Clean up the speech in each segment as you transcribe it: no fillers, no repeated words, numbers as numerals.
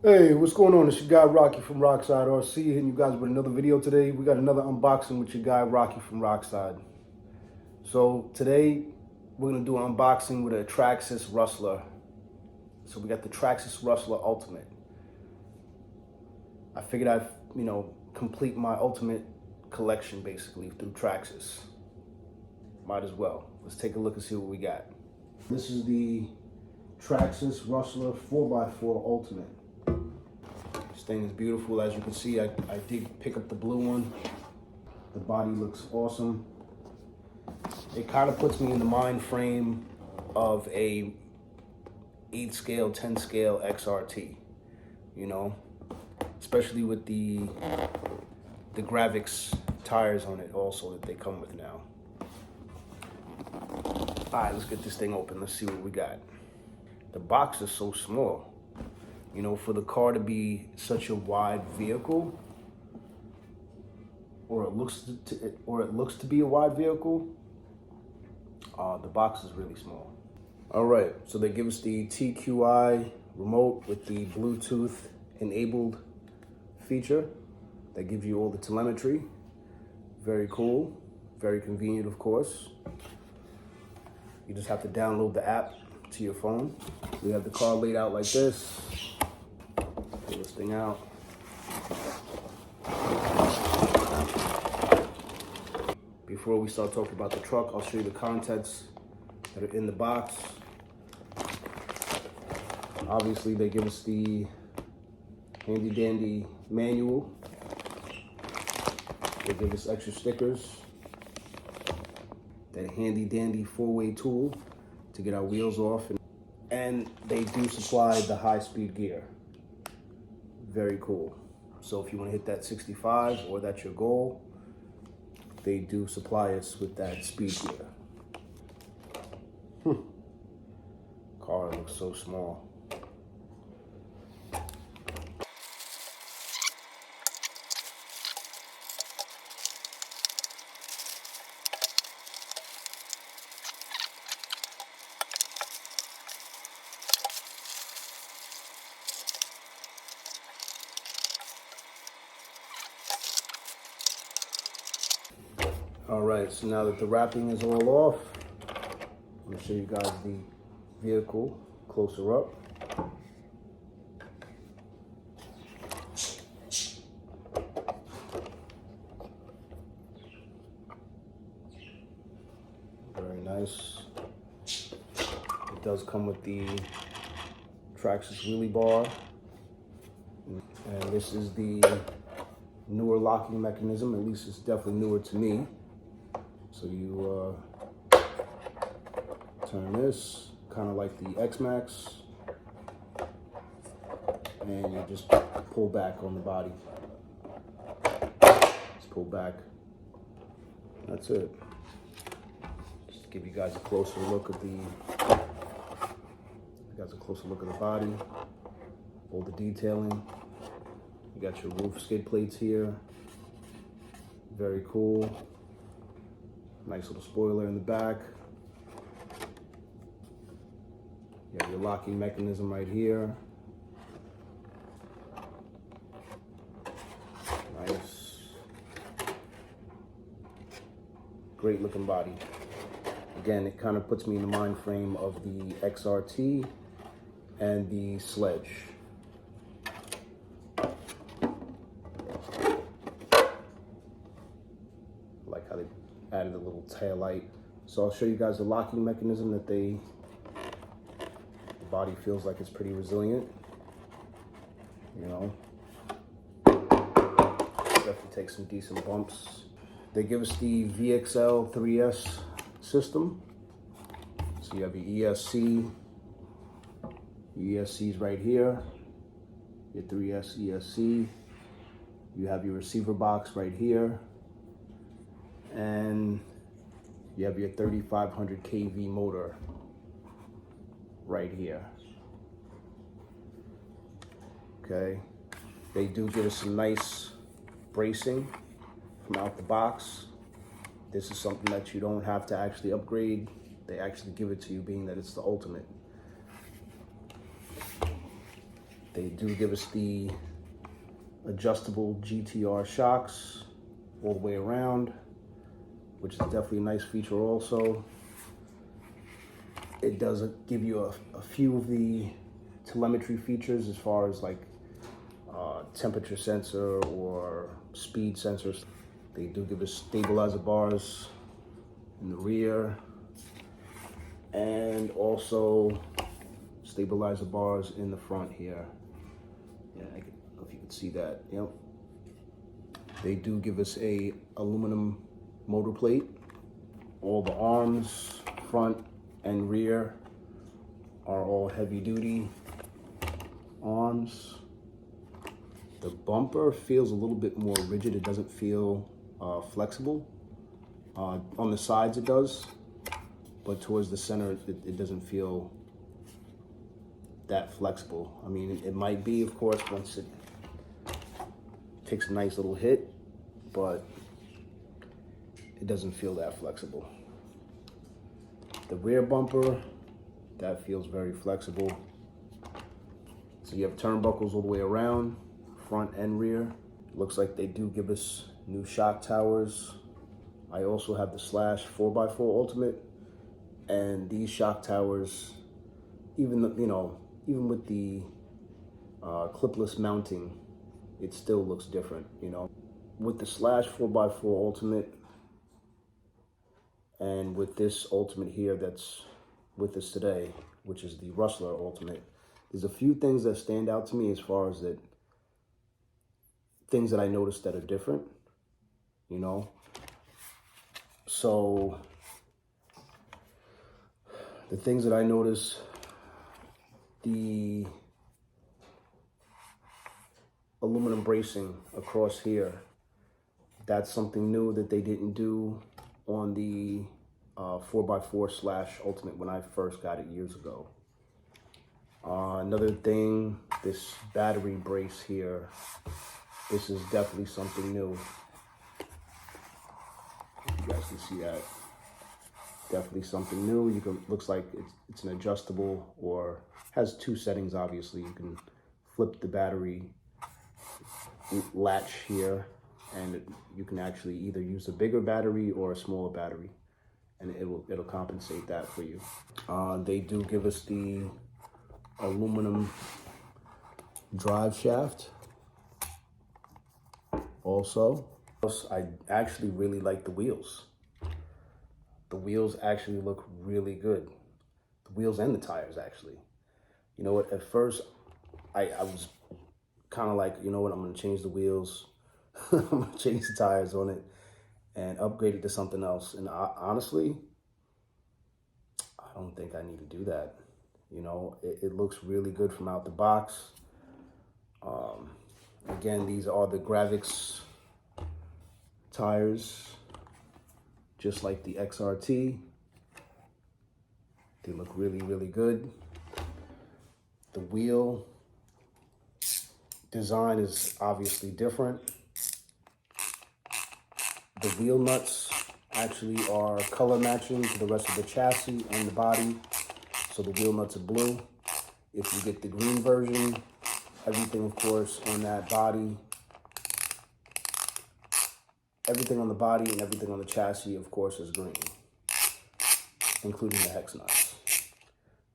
Hey, what's going on? It's your guy Rocky from Rockside RC hitting you guys with another video today. We got another unboxing with your guy Rocky from Rockside. So today we're gonna do an unboxing with a Traxxas Rustler. So we got the Traxxas Rustler Ultimate. I figured I'd, complete my Ultimate collection basically through Traxxas. Might as well. Let's take a look and see what we got. This is the Traxxas Rustler 4x4 Ultimate. This thing is beautiful. As you can see, I did pick up the blue one. The body looks awesome. It kind of puts me in the mind frame of a 8 scale, 10 scale XRT, especially with the Gravix tires on it also that they come with now. All right, let's get this thing open. Let's see what we got. The box is so small. For the car to be such a wide vehicle, or it looks to be a wide vehicle, the box is really small. All right, so they give us the TQI remote with the Bluetooth enabled feature that gives you all the telemetry. Very cool, very convenient, of course. You just have to download the app to your phone. We have the car laid out like this. Pull this thing out. Before we start talking about the truck, I'll show you the contents that are in the box. Obviously, they give us the handy dandy manual. They give us extra stickers. That handy dandy 4-way tool to get our wheels off. And they do supply the high-speed gear. Very cool. So if you want to hit that 65 or that's your goal, they do supply us with that speed gear. Car looks so small. All right, so now that the wrapping is all off, I'm gonna show you guys the vehicle closer up. Very nice. It does come with the Traxxas wheelie bar. And this is the newer locking mechanism, at least it's definitely newer to me. So you turn this, kind of like the X-Max, and you just pull back on the body. Just pull back. That's it. Just to give you guys a closer look at the body, all the detailing. You got your roof skid plates here. Very cool. Nice little spoiler in the back. You have your locking mechanism right here. Nice. Great looking body. Again, it kind of puts me in the mind frame of the XRT and the Sledge. Like how they added a little tail light. So I'll show you guys the locking mechanism that the body feels like it's pretty resilient. Definitely takes some decent bumps. They give us the VXL 3S system. So you have your ESC. Your ESC's right here. Your 3S ESC. You have your receiver box right here. And you have your 3500 kV motor right here. Okay, they do give us some nice bracing from out the box. This is something that you don't have to actually upgrade. They actually give it to you, being that it's the Ultimate. They do give us the adjustable GTR shocks all the way around, which is definitely a nice feature also. It does give you a few of the telemetry features as far as like temperature sensor or speed sensors. They do give us stabilizer bars in the rear and also stabilizer bars in the front here. Yeah, I don't know if you can see that. Yep. They do give us a aluminum motor plate. All the arms, front and rear, are all heavy duty arms. The bumper feels a little bit more rigid. It doesn't feel flexible. On the sides it does, but towards the center it doesn't feel that flexible. I mean, it might be, of course, once it takes a nice little hit, but it doesn't feel that flexible. The rear bumper, that feels very flexible. So you have turnbuckles all the way around, front and rear. Looks like they do give us new shock towers. I also have the Slash 4x4 Ultimate, and these shock towers, even with the clipless mounting, it still looks different, you know. With the Slash 4x4 Ultimate and with this Ultimate here that's with us today, which is the Rustler Ultimate, there's a few things that stand out to me as far as that things that I noticed that are different, you know. So the things that I notice, the aluminum bracing across here, that's something new that they didn't do on the 4x4 Slash Ultimate when I first got it years ago. Another thing, this battery brace here, this is definitely something new. You guys can see that. Definitely something new. Looks like it's an adjustable, or has two settings. Obviously, you can flip the battery latch here, and you can actually either use a bigger battery or a smaller battery, and it'll compensate that for you. They do give us the aluminum drive shaft also. I actually really like the wheels. The wheels actually look really good. The wheels and the tires, actually. You know what, at first, I was kind of like, you know what, I'm gonna change the wheels. I'm gonna change the tires on it and upgrade it to something else. And honestly, I don't think I need to do that. You know, it looks really good from out the box. Again, these are the Gravix tires, just like the XRT. They look really, really good. The wheel design is obviously different. The wheel nuts actually are color matching to the rest of the chassis and the body. So the wheel nuts are blue. If you get the green version, everything, of course, on that body, everything on the body and everything on the chassis, of course, is green, including the hex nuts,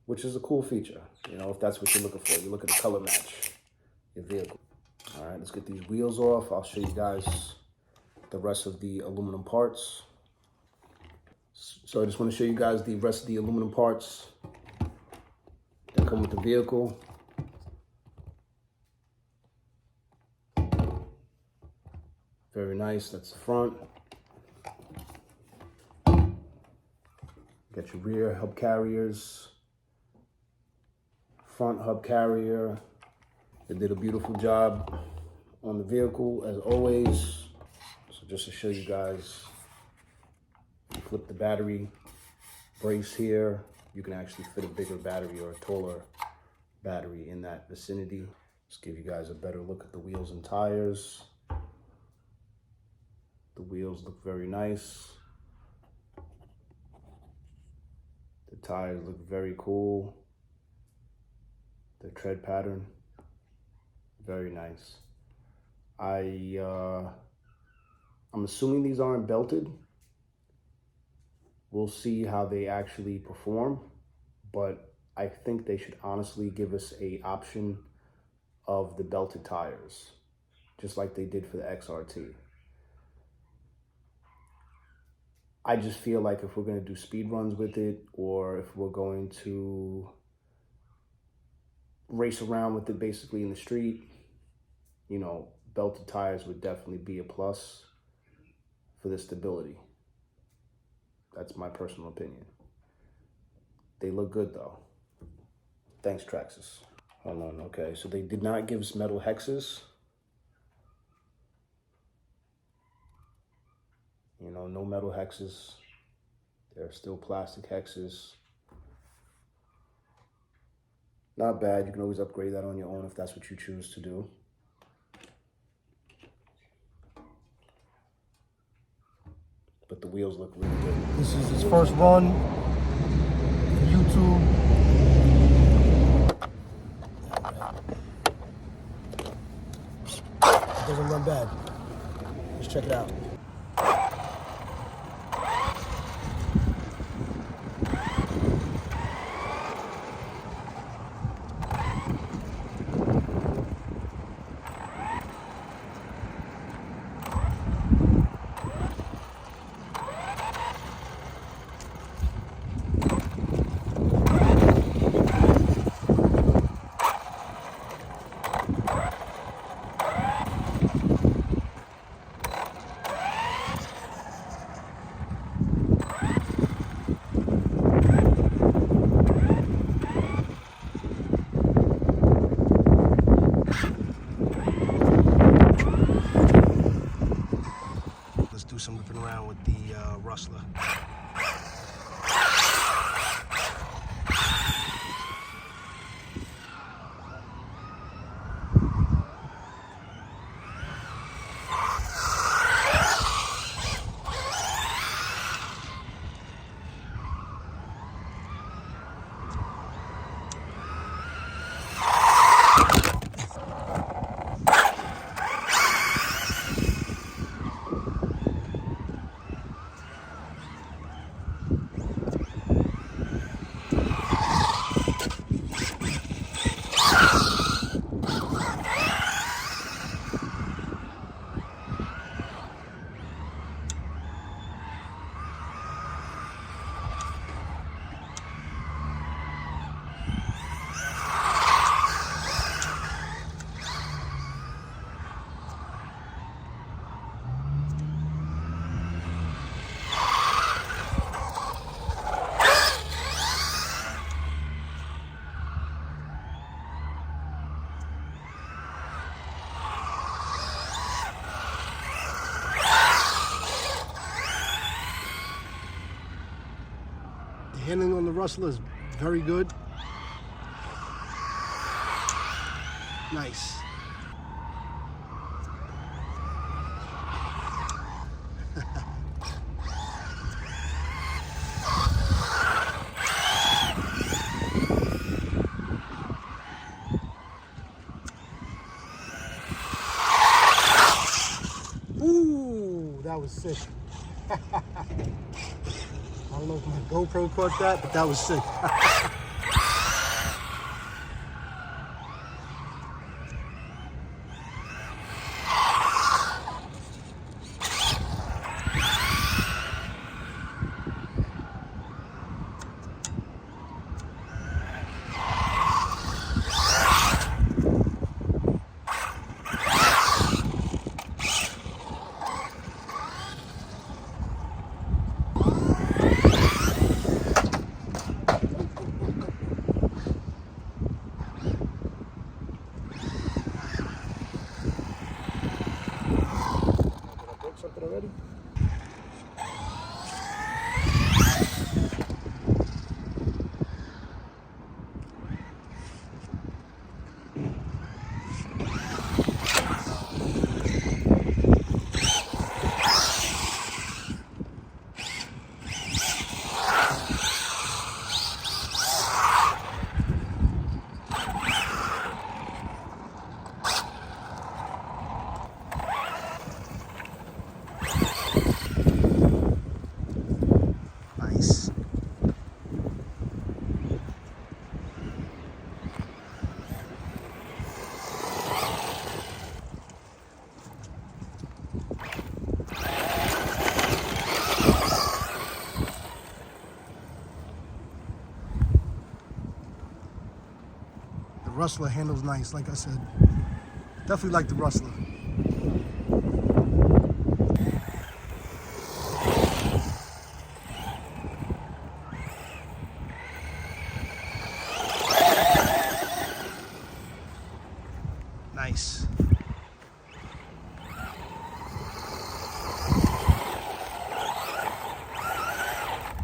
which is a cool feature, you know, if that's what you're looking for. You look at the color match your vehicle. All right, let's get these wheels off. I'll show you guys the rest of the aluminum parts. So I just want to show you guys the rest of the aluminum parts that come with the vehicle. Very nice, that's the front. Got your rear hub carriers, front hub carrier. They did a beautiful job on the vehicle, as always. So just to show you guys, you flip the battery brace here, you can actually fit a bigger battery or a taller battery in that vicinity. Just give you guys a better look at the wheels and tires. The wheels look very nice. The tires look very cool. The tread pattern Very nice. I'm assuming these aren't belted. We'll see how they actually perform, but I think they should honestly give us a option of the belted tires, just like they did for the XRT. I just feel like if we're going to do speed runs with it, or if we're going to race around with it basically in the street, you know, belted tires would definitely be a plus for the stability. That's my personal opinion. They look good though. Thanks, Traxxas. Hold on, okay, so they did not give us metal hexes. You know, no metal hexes. They're still plastic hexes. Not bad, you can always upgrade that on your own if that's what you choose to do. But the wheels look really good. This is his first run. YouTube. It doesn't run bad. Let's check it out. Some whipping around with the Rustler. Handling on the Rustler is very good. Nice. Ooh, that was sick. I don't know if my GoPro caught that, but that was sick. Something already? Rustler handles nice, like I said. Definitely like the Rustler. Nice.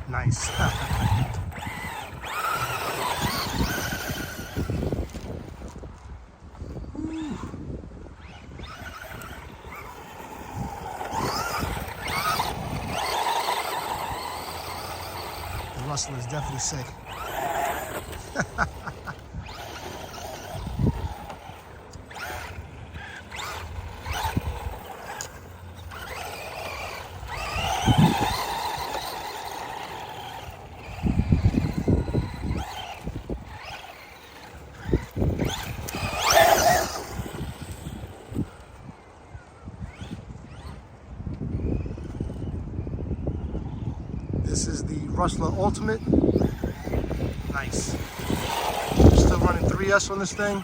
Nice. The Rustler is definitely sick. This is the Rustler Ultimate. Nice. Still running 3S on this thing.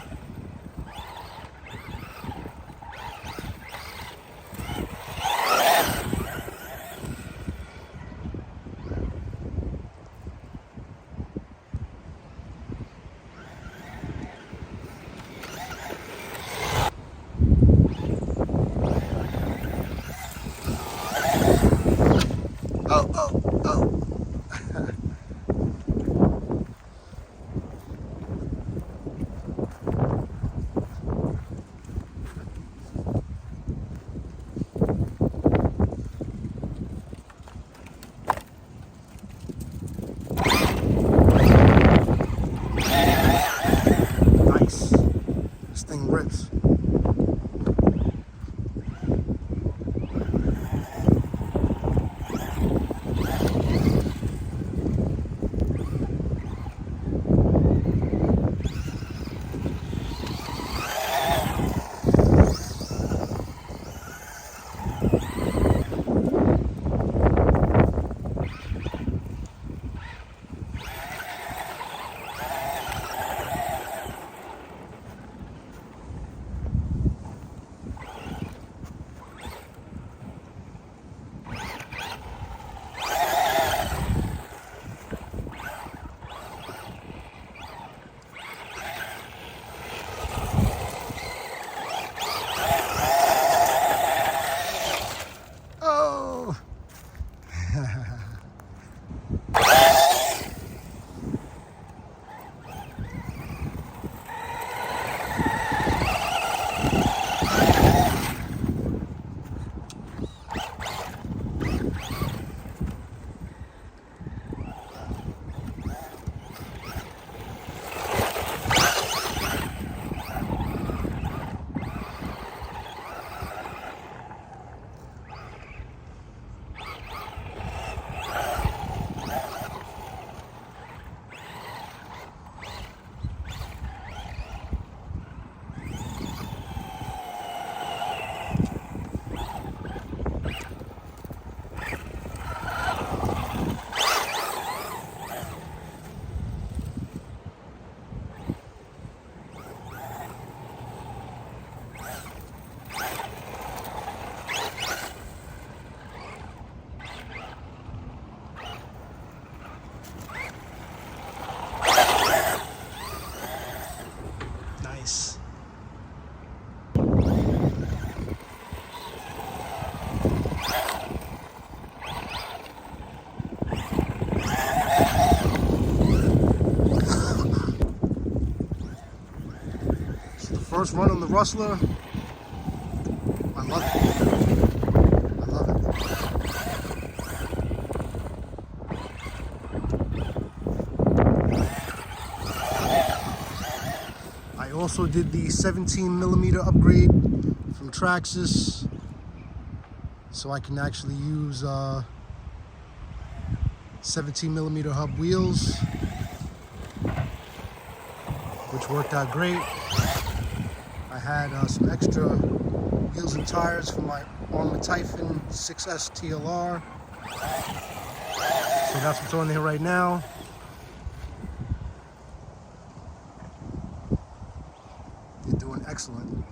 Oh. Nice. This thing rips. Oh. Nice. So the first run on the Rustler, I love it. I love it. I also did the 17mm upgrade from Traxxas, so I can actually use 17mm hub wheels, which worked out great. I had some extra wheels and tires for my Armor Typhon 6S TLR, so that's what's on there right now. excellent, excellent.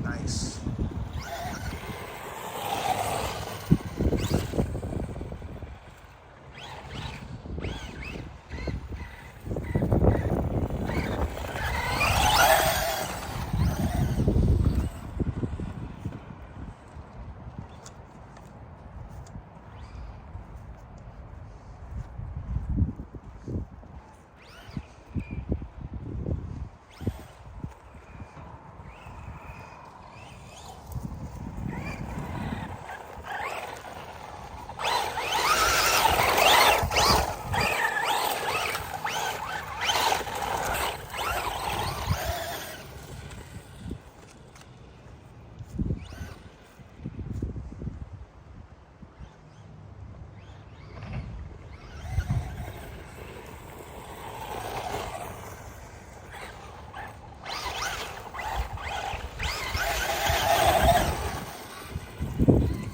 Nice.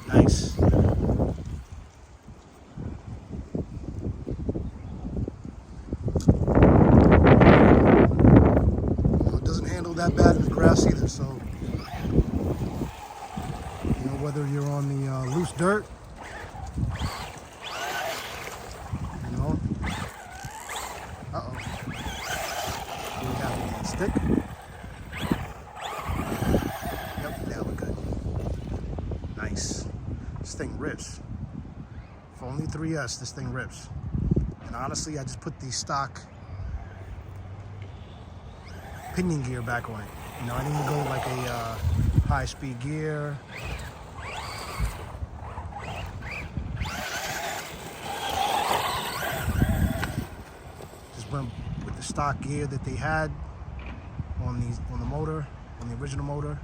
Nice. It doesn't handle that bad in the grass either, so whether you're on the loose dirt, uh-oh, we have a stick. Yep, now we're good. Nice. This thing rips. For only 3S, this thing rips. And honestly, I just put the stock pinion gear back on it. I didn't go like a high-speed gear. Just went with the stock gear that they had on the motor, on the original motor.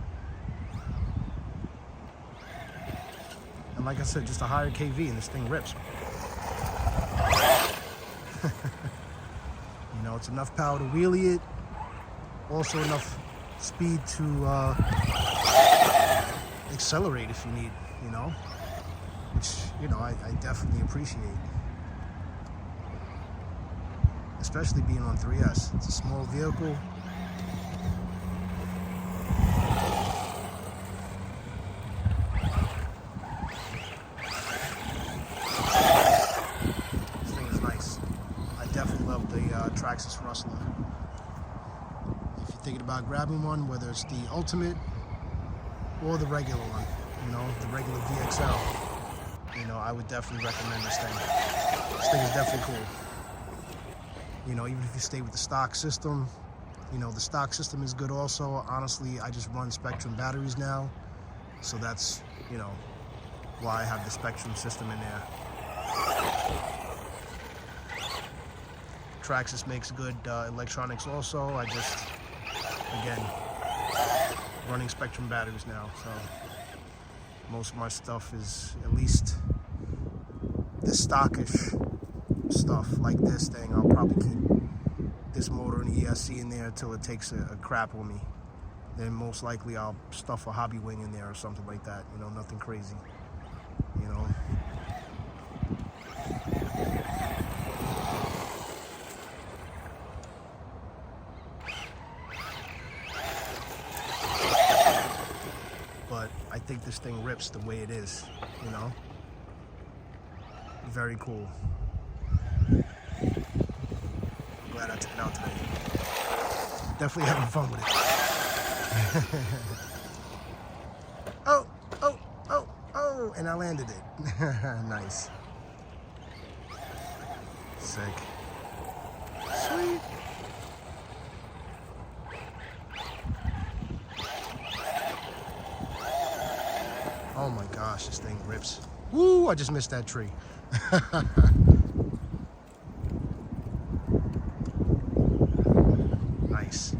And like I said, just a higher KV and this thing rips. It's enough power to wheelie it. Also enough speed to accelerate if you need, which, I definitely appreciate. Especially being on 3S. It's a small vehicle. Traxxas Rustler. If you're thinking about grabbing one, whether it's the Ultimate or the regular one, the regular VXL, I would definitely recommend this thing. This thing is definitely cool. Even if you stay with the stock system, the stock system is good also. Honestly, I just run Spectrum batteries now, so that's, why I have the Spectrum system in there. Traxxas makes good electronics also. I just, again, running Spectrum batteries now, so most of my stuff is at least the stockish stuff like this thing. I'll probably keep this motor and ESC in there until it takes a crap on me. Then most likely I'll stuff a hobby wing in there or something like that, nothing crazy, But I think this thing rips the way it is, Very cool. Glad I took it out today. Definitely having fun with it. Oh, and I landed it. Nice. Sick. Sweet. Oh my gosh, this thing rips. Woo, I just missed that tree. Nice.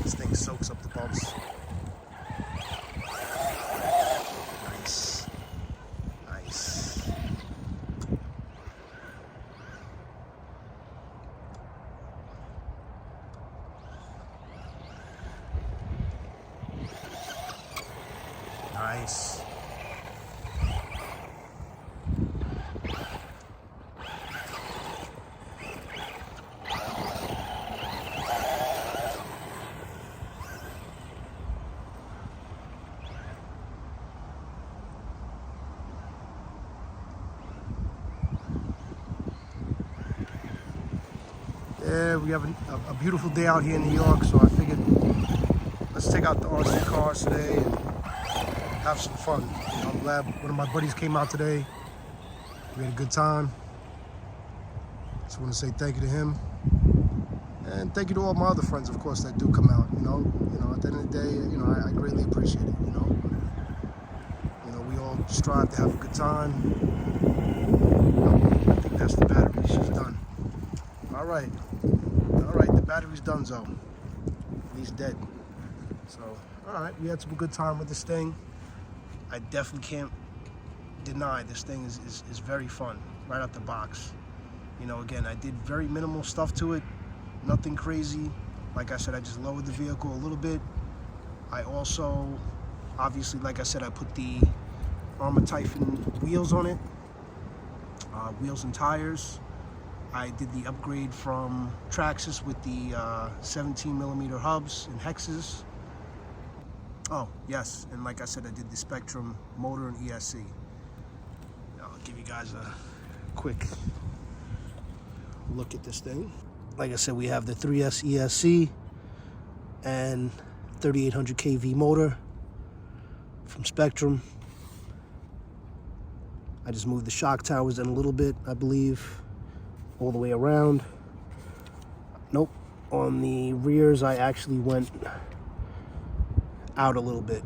This thing soaks up the bumps. Nice. Nice. Nice. Yeah, we have a beautiful day out here in New York, so I figured let's take out the RC cars today and have some fun. You know, I'm glad one of my buddies came out today. We had a good time. Just want to say thank you to him, and thank you to all my other friends, of course, that do come out. You know, at the end of the day, you know, I greatly appreciate it. You know, we all strive to have a good time. I think that's the battery. She's done. All right, the battery's done, Zoe. He's dead. So, all right, we had some good time with this thing. I definitely can't deny this thing is very fun right out the box. You know, again, I did very minimal stuff to it, nothing crazy. Like I said, I just lowered the vehicle a little bit. I also, obviously, like I said, I put the Armor Typhon wheels on it, wheels and tires. I did the upgrade from Traxxas with the 17mm hubs and hexes. Oh, yes, and like I said, I did the Spectrum motor and ESC. I'll give you guys a quick look at this thing. Like I said, we have the 3S ESC and 3800 kV motor from Spectrum. I just moved the shock towers in a little bit, I believe, all the way around. Nope, on the rears I actually went out a little bit,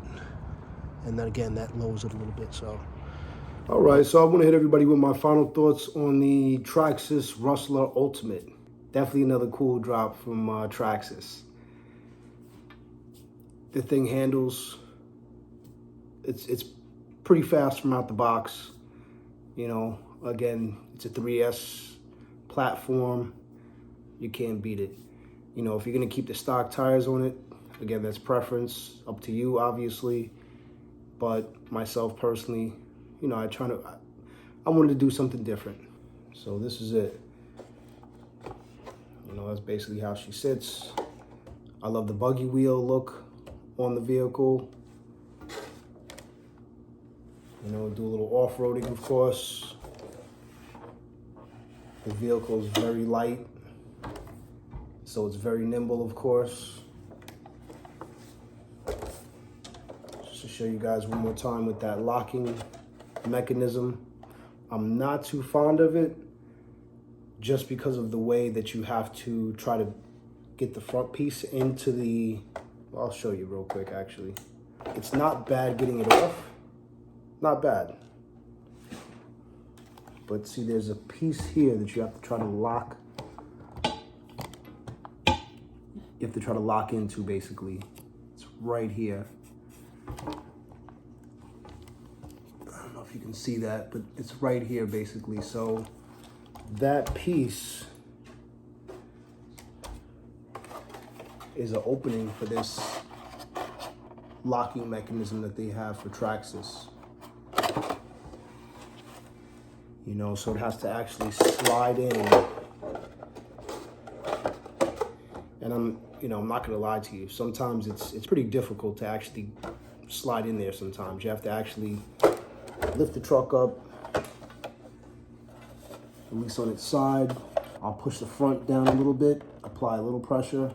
and then again that lowers it a little bit. So all right, so I want to hit everybody with my final thoughts on the Traxxas Rustler Ultimate. Definitely another cool drop from Traxxas. The thing handles, it's pretty fast from out the box. You know, again, it's a 3S platform. You can't beat it. You know, if you're gonna keep the stock tires on it, again, that's preference, up to you, obviously. But myself personally, you know, I wanted to do something different. So this is it. You know, that's basically how she sits. I love the buggy wheel look on the vehicle. You know, do a little off-roading, of course. The vehicle is very light, so it's very nimble, of course. Just to show you guys one more time with that locking mechanism. I'm not too fond of it just because of the way that you have to try to get the front piece into the, well, I'll show you real quick actually. It's not bad getting it off, not bad. But see, there's a piece here that you have to try to lock. You have to try to lock into, basically. It's right here. I don't know if you can see that, but it's right here, basically. So that piece is an opening for this locking mechanism that they have for Traxxas. You know, so it has to actually slide in. And I'm not gonna lie to you. Sometimes it's pretty difficult to actually slide in there sometimes. You have to actually lift the truck up, at least on its side. I'll push the front down a little bit, apply a little pressure,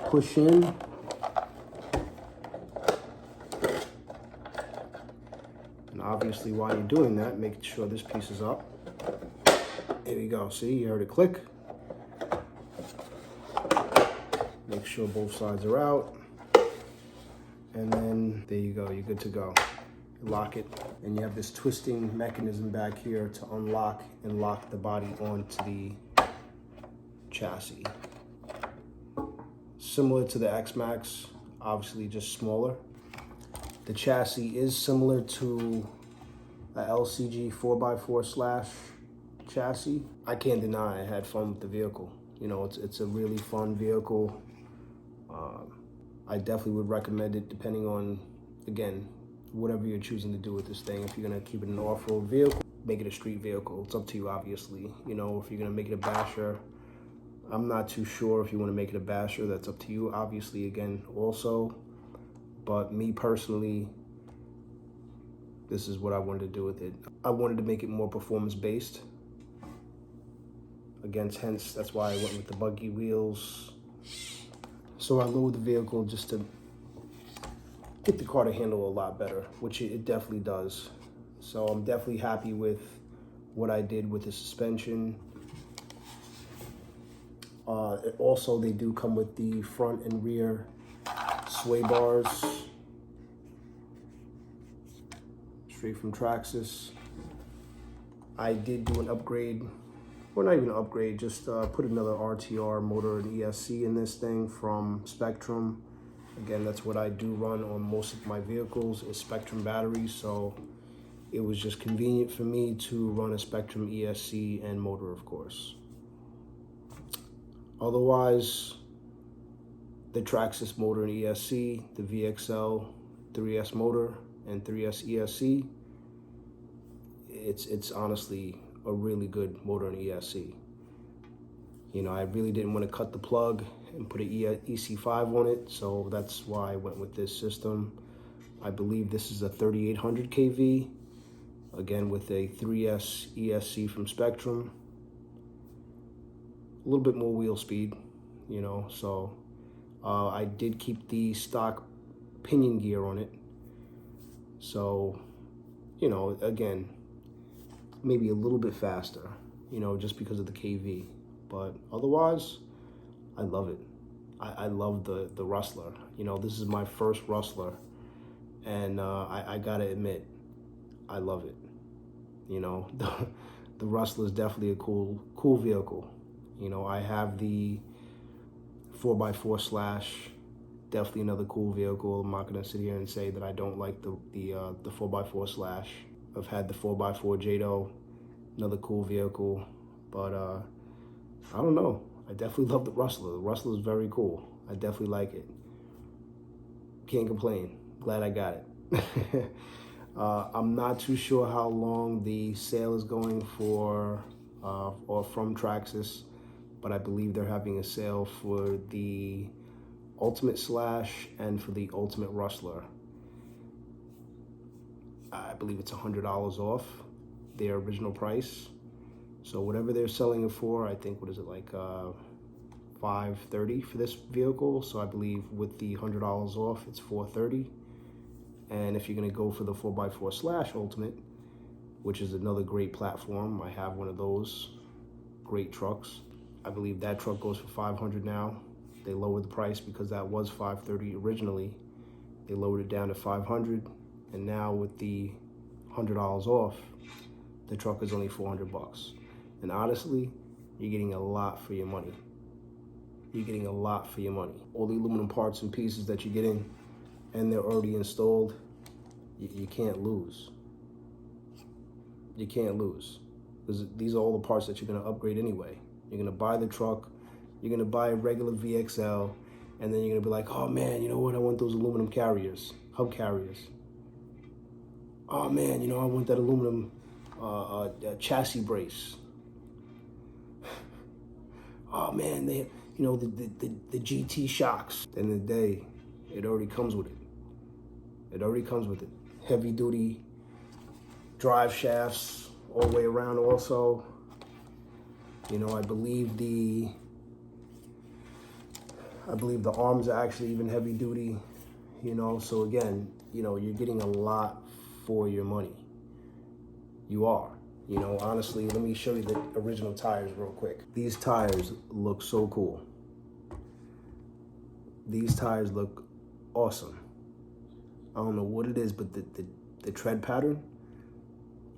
push in. And obviously while you're doing that, make sure this piece is up. There you go, see, you heard it click. Make sure both sides are out. And then there you go, you're good to go. Lock it, and you have this twisting mechanism back here to unlock and lock the body onto the chassis. Similar to the X-Max, obviously just smaller. The chassis is similar to a LCG 4x4 slash chassis. I can't deny I had fun with the vehicle. You know, it's a really fun vehicle. I definitely would recommend it depending on, again, whatever you're choosing to do with this thing. If you're gonna keep it an off-road vehicle, make it a street vehicle. It's up to you, obviously. You know, if you're gonna make it a basher, I'm not too sure if you wanna make it a basher. That's up to you, obviously, again, also. But me personally, this is what I wanted to do with it. I wanted to make it more performance-based. Again, hence, that's why I went with the buggy wheels. So I lowered the vehicle just to get the car to handle a lot better, which it definitely does. So I'm definitely happy with what I did with the suspension. Also, they do come with the front and rear sway bars, straight from Traxxas. I did do an upgrade, or not even an upgrade, just put another RTR motor and ESC in this thing from Spectrum. Again, that's what I do run on most of my vehicles is Spectrum batteries, so it was just convenient for me to run a Spectrum ESC and motor, of course. Otherwise, the Traxxas motor and ESC, the VXL 3S motor and 3S ESC, it's honestly a really good motor and ESC. You know, I really didn't want to cut the plug and put an EC5 on it, so that's why I went with this system. I believe this is a 3800 kV, again with a 3S ESC from Spectrum. A little bit more wheel speed, you know, so I did keep the stock pinion gear on it. So, you know, again, maybe a little bit faster, you know, just because of the KV. But otherwise, I love it. I love the Rustler. You know, this is my first Rustler, and I gotta admit, I love it. You know, the Rustler is definitely a cool vehicle. You know, I have the 4x4 slash, definitely another cool vehicle. I'm not gonna sit here and say that I don't like the 4x4 slash. I've had the 4x4 Jado, another cool vehicle, but I don't know. I definitely love the Rustler. The Rustler is very cool. I definitely like it. Can't complain. Glad I got it. I'm not too sure how long the sale is going for or from Traxxas, but I believe they're having a sale for the Ultimate Slash and for the Ultimate Rustler. I believe it's $100 off their original price. So whatever they're selling it for, I think, what is it, like $530 for this vehicle. So I believe with the $100 off, it's $430. And if you're gonna go for the 4x4 slash Ultimate, which is another great platform, I have one of those great trucks. I believe that truck goes for $500 now. They lowered the price because that was $530 originally. They lowered it down to $500, and now with the $100 off, the truck is only $400. And honestly, you're getting a lot for your money. You're getting a lot for your money. All the aluminum parts and pieces that you're getting, and they're already installed, you can't lose. You can't lose. Because these are all the parts that you're gonna upgrade anyway. You're gonna buy the truck, you're gonna buy a regular VXL, and then you're gonna be like, oh man, you know what, I want those aluminum carriers, hub carriers. Oh man, you know, I want that aluminum chassis brace. Oh man, they, you know, the GT shocks. At the end of the day, it already comes with it. It already comes with it. Heavy duty drive shafts all the way around also. You know, I believe the arms are actually even heavy duty, you know, so again, you know, you're getting a lot for your money. You are. You know, honestly, let me show you the original tires real quick. These tires look so cool. These tires look awesome. I don't know what it is, but the tread pattern,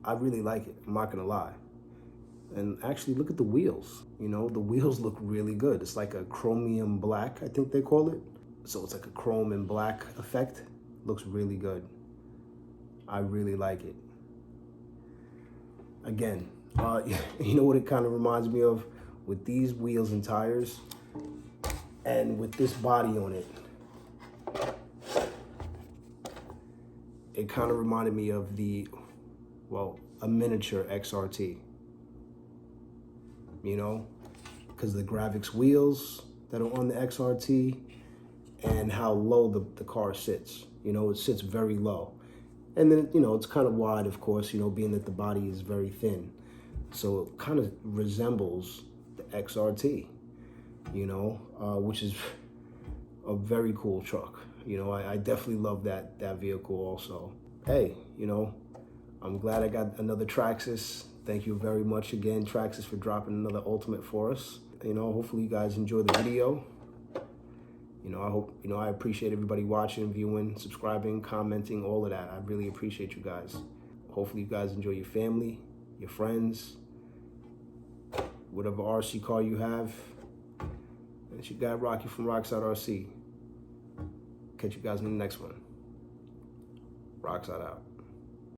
I really like it. I'm not gonna lie. And actually, look at the wheels. You know, the wheels look really good. It's like a chromium black, I think they call it. So it's like a chrome and black effect. Looks really good. I really like it. Again, you know what it kind of reminds me of? With these wheels and tires, and with this body on it, it kind of reminded me of a miniature XRT. You know, because the Gravix wheels that are on the XRT and how low the car sits. You know, it sits very low. And then, you know, it's kind of wide, of course, you know, being that the body is very thin. So it kind of resembles the XRT, you know, which is a very cool truck. You know, I definitely love that vehicle also. Hey, you know, I'm glad I got another Traxxas. Thank you very much again, Traxxas, for dropping another Ultimate for us. You know, hopefully you guys enjoy the video. You know, I appreciate everybody watching, viewing, subscribing, commenting, all of that. I really appreciate you guys. Hopefully you guys enjoy your family, your friends, whatever RC car you have. And it's your guy Rocky from Rockside RC. Catch you guys in the next one. Rockside out.